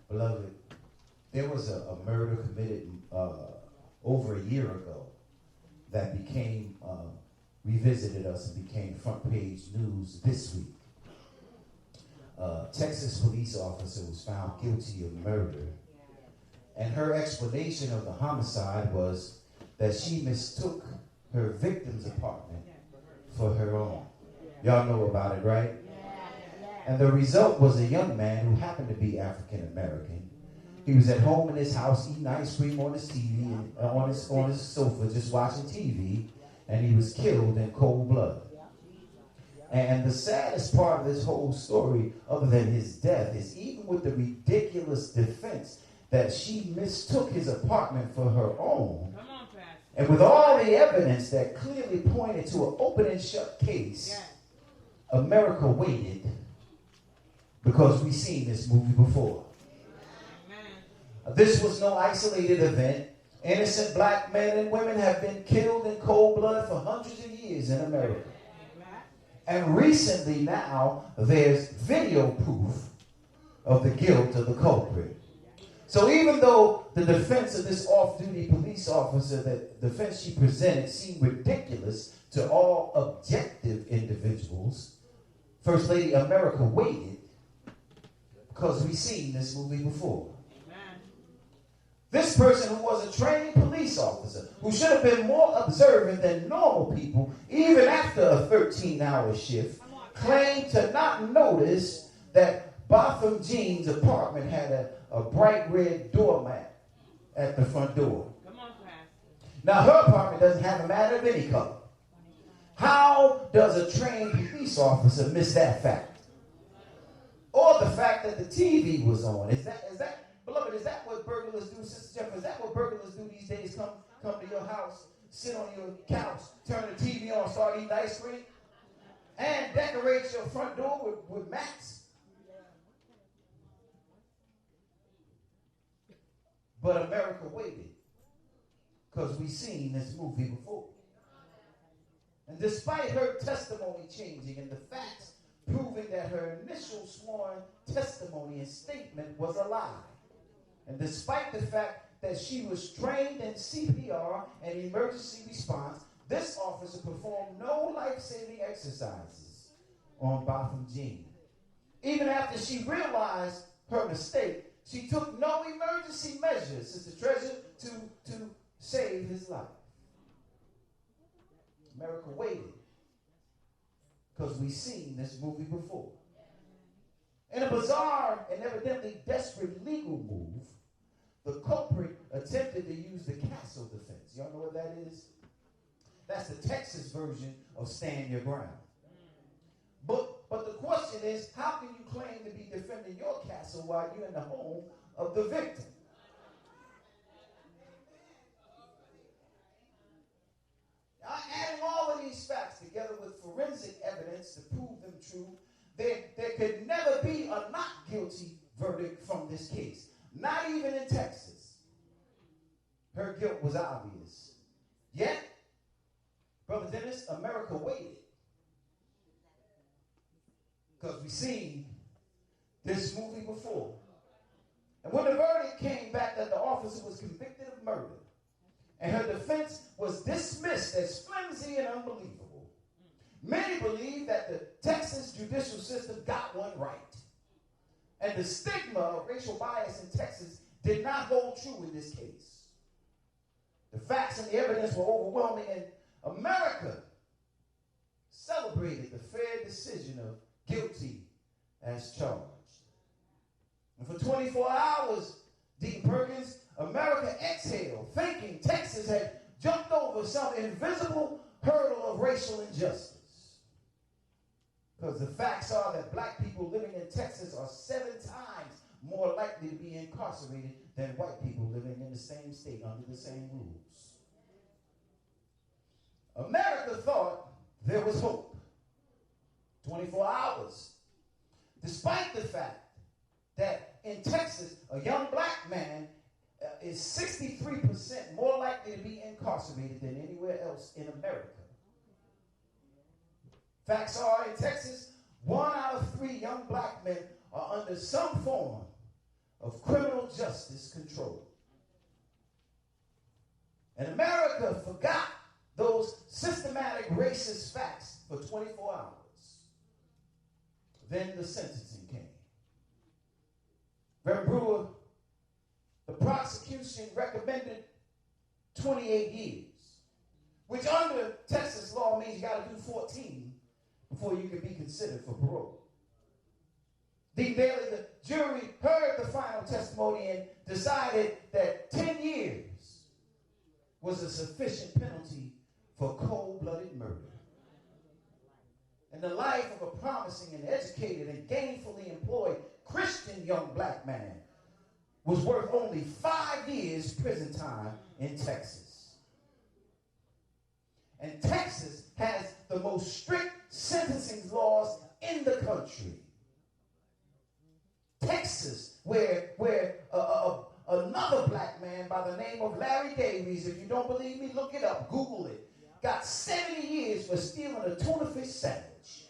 Beloved, there was a murder committed over a year ago that became revisited us and became front page news this week. Texas police officer was found guilty of murder, and her explanation of the homicide was that she mistook her victim's apartment for her own. Y'all know about it, right? And the result was a young man who happened to be African American. He was at home in his house eating ice cream on his TV, on his sofa, just watching TV, and he was killed in cold blood. And the saddest part of this whole story, other than his death, is even with the ridiculous defense that she mistook his apartment for her own, and with all the evidence that clearly pointed to an open and shut case, America waited because we've seen this movie before. This was no isolated event. Innocent black men and women have been killed in cold blood for hundreds of years in America. And recently now, there's video proof of the guilt of the culprit. So even though the defense of this off-duty police officer, the defense she presented seemed ridiculous to all objective individuals, First Lady, America waited because we've seen this movie before. This person who was a trained police officer, who should have been more observant than normal people, even after a 13-hour shift, claimed to not notice that Botham Jean's apartment had a bright red doormat at the front door. Now, her apartment doesn't have a mat of any color. How does a trained police officer miss that fact? Or the fact that the TV was on? Is that Beloved, is that what burglars do, Sister Jennifer? Is that what burglars do these days? Come to your house, sit on your couch, turn the TV on, start eating ice cream, and decorate your front door with mats? But America waited because we've seen this movie before. And despite her testimony changing and the facts proving that her initial sworn testimony and statement was a lie, and despite the fact that she was trained in CPR and emergency response, this officer performed no life-saving exercises on Botham Jean. Even after she realized her mistake, she took no emergency measures, Sister Treasure, to save his life. America waited because we've seen this movie before. In a bizarre and evidently desperate legal move, the culprit attempted to use the castle defense. Y'all know what that is? That's the Texas version of stand your ground. But the question is, how can you claim to be defending your castle while you're in the home of the victim? Adding all of these facts together with forensic evidence to prove them true, there could never be a not guilty verdict from this case. Not even in Texas. Her guilt was obvious. Yet, Brother Dennis, America waited. Because we've seen this movie before. And when the verdict came back that the officer was convicted of murder, and her defense was dismissed as flimsy and unbelievable, many believe that the Texas judicial system got one right. And the stigma of racial bias in Texas did not hold true in this case. The facts and the evidence were overwhelming, and America celebrated the fair decision of guilty as charged. And for 24 hours, Deacon Perkins, America exhaled, thinking Texas had jumped over some invisible hurdle of racial injustice. Because the facts are that black people living in Texas are 7 times more likely to be incarcerated than white people living in the same state under the same rules. America thought there was hope. 24 hours. Despite the fact that in Texas, a young black man is 63% more likely to be incarcerated than anywhere else in America. Facts are, in Texas, 1 out of 3 young black men are under some form of criminal justice control. And America forgot those systematic racist facts for 24 hours. Then the sentencing came. Reverend Brewer, the prosecution recommended 28 years, which under Texas law means you got to do 14 before you can be considered for parole. Dean Bailey, the jury heard the final testimony and decided that 10 years was a sufficient penalty for cold-blooded murder. And the life of a promising and educated and gainfully employed Christian young black man was worth only 5 years prison time in Texas. And Texas has the most strict sentencing laws in the country. Texas, where another black man by the name of Larry Davies, if you don't believe me, look it up, Google it, got 70 years for stealing a tuna fish sandwich.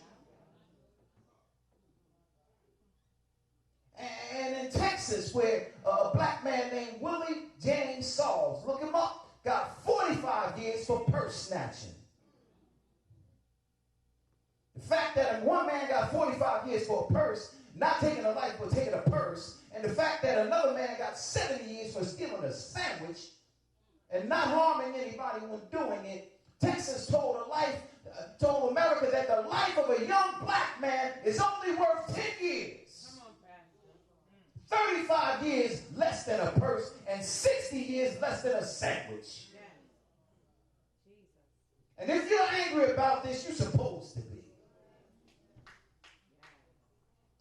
And in Texas, where a black man named Willie James Sauls, look him up, got 45 years for purse snatching. The fact that one man got 45 years for a purse, not taking a life but taking a purse, and the fact that another man got 70 years for stealing a sandwich and not harming anybody when doing it, Texas told told America that the life of a young black man is only worth 10 years. 35 years less than a purse and 60 years less than a sandwich. And if you're angry about this, you're supposed to be.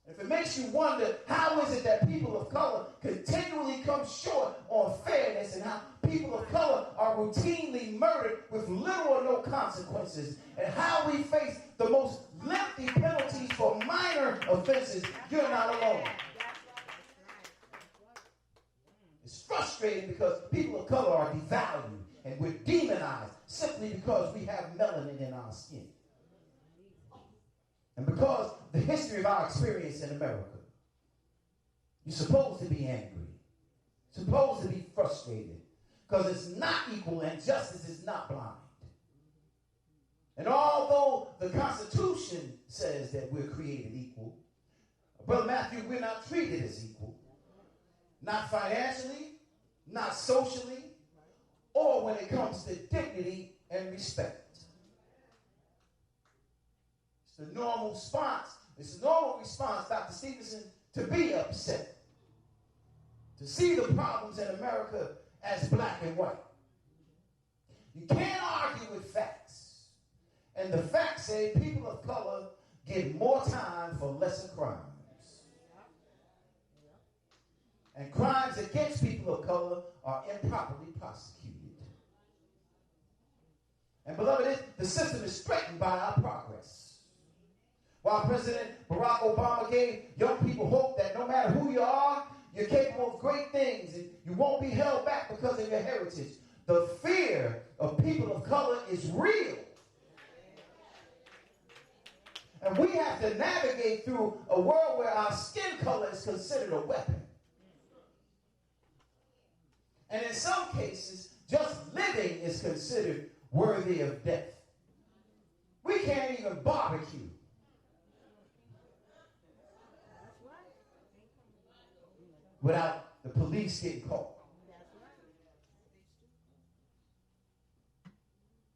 If it makes you wonder, how is it that people of color continually come short on fairness and how people of color are routinely murdered with little or no consequences, and how we face the most lengthy penalties for minor offenses, you're not alone. It's frustrating because people of color are devalued and we're demonized simply because we have melanin in our skin. And because the history of our experience in America, you're supposed to be angry, supposed to be frustrated, because it's not equal and justice is not blind. And although the Constitution says that we're created equal, Brother Matthew, we're not treated as equal. Not financially, not socially, or when it comes to dignity and respect. It's the normal response. It's the normal response, Dr. Stevenson, to be upset. To see the problems in America as black and white. You can't argue with facts. And the facts say people of color get more time for lesser crimes. And crimes against people of color are improperly prosecuted. And beloved, the system is threatened by our progress. While President Barack Obama gave young people hope that no matter who you are, you're capable of great things and you won't be held back because of your heritage, the fear of people of color is real. And we have to navigate through a world where our skin color is considered a weapon. And in some cases, just living is considered worthy of death. We can't even barbecue. Without the police getting caught.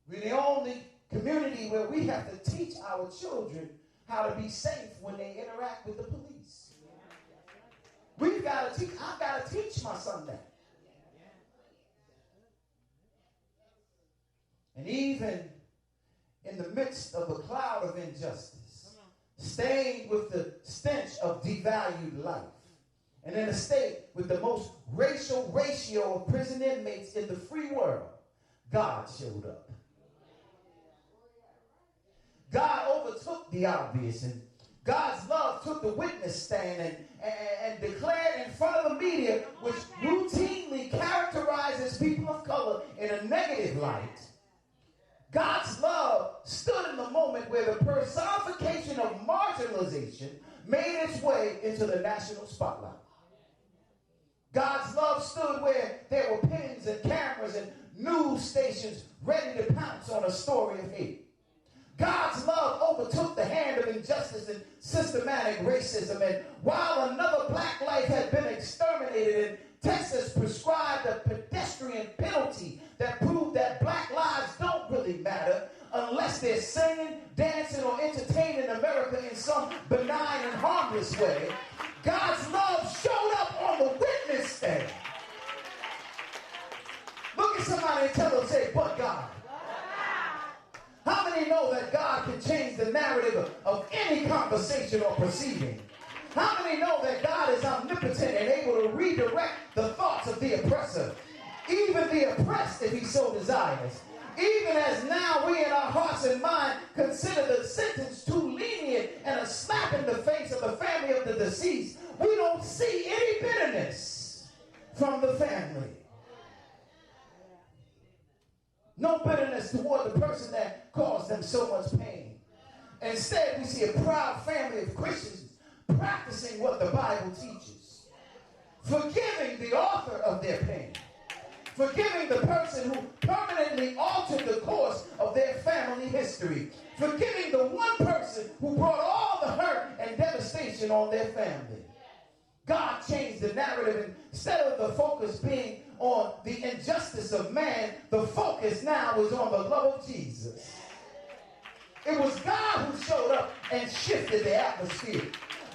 We're the only community where we have to teach our children how to be safe when they interact with the police. I've got to teach my son that. And even in the midst of a cloud of injustice, stained with the stench of devalued life, and in a state with the most racial ratio of prison inmates in the free world, God showed up. God overtook the obvious, and God's love took the witness stand and declared in front of the media, which routinely characterizes people of color in a negative light. God's love stood in the moment where the personification of marginalization made its way into the national spotlight. love stood where there were pens and cameras and news stations ready to pounce on a story of hate. God's love overtook the hand of injustice and systematic racism. And while another black life had been exterminated and Texas prescribed a pedestrian penalty that proved that black lives don't really matter unless they're singing, dancing, or entertaining America in some benign and harmless way, God's love showed up on the witness stand. Look at somebody and tell them, say, but God. How many know that God can change the narrative of any conversation or proceeding? How many know that God is omnipotent and able to redirect the thoughts of the oppressor, even the oppressed if he so desires? Even as now we in our hearts and mind consider the sentence too lenient and a slap in the face of the family of the deceased, we don't see any bitterness from the family. No bitterness toward the person that caused them so much pain. Instead, we see a proud family of Christians practicing what the Bible teaches, forgiving the author of their pain, forgiving the person who permanently altered the course of their family history, forgiving the one person who brought all the hurt and devastation on their family. God changed the narrative. Instead of the focus being on the injustice of man, the focus now is on the love of Jesus. It was God who showed up and shifted the atmosphere.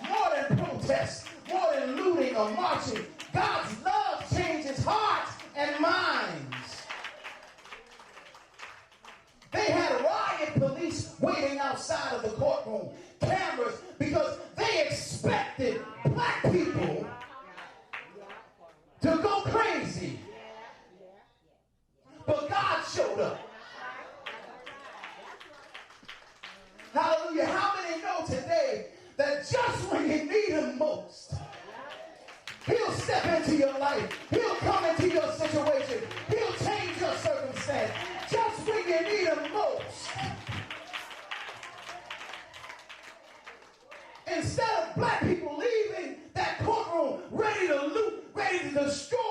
More than protest, more than looting or marching, God's love changes hearts and minds. They had riot police waiting outside of the courtroom, cameras, because they expected black people to go crazy. But God showed up. Hallelujah. How many know today that just when you need him most, he'll step into your life. He'll come into your situation. He'll change your circumstance. Just when you need him most. Instead of black people leaving that courtroom ready to loot, ready to destroy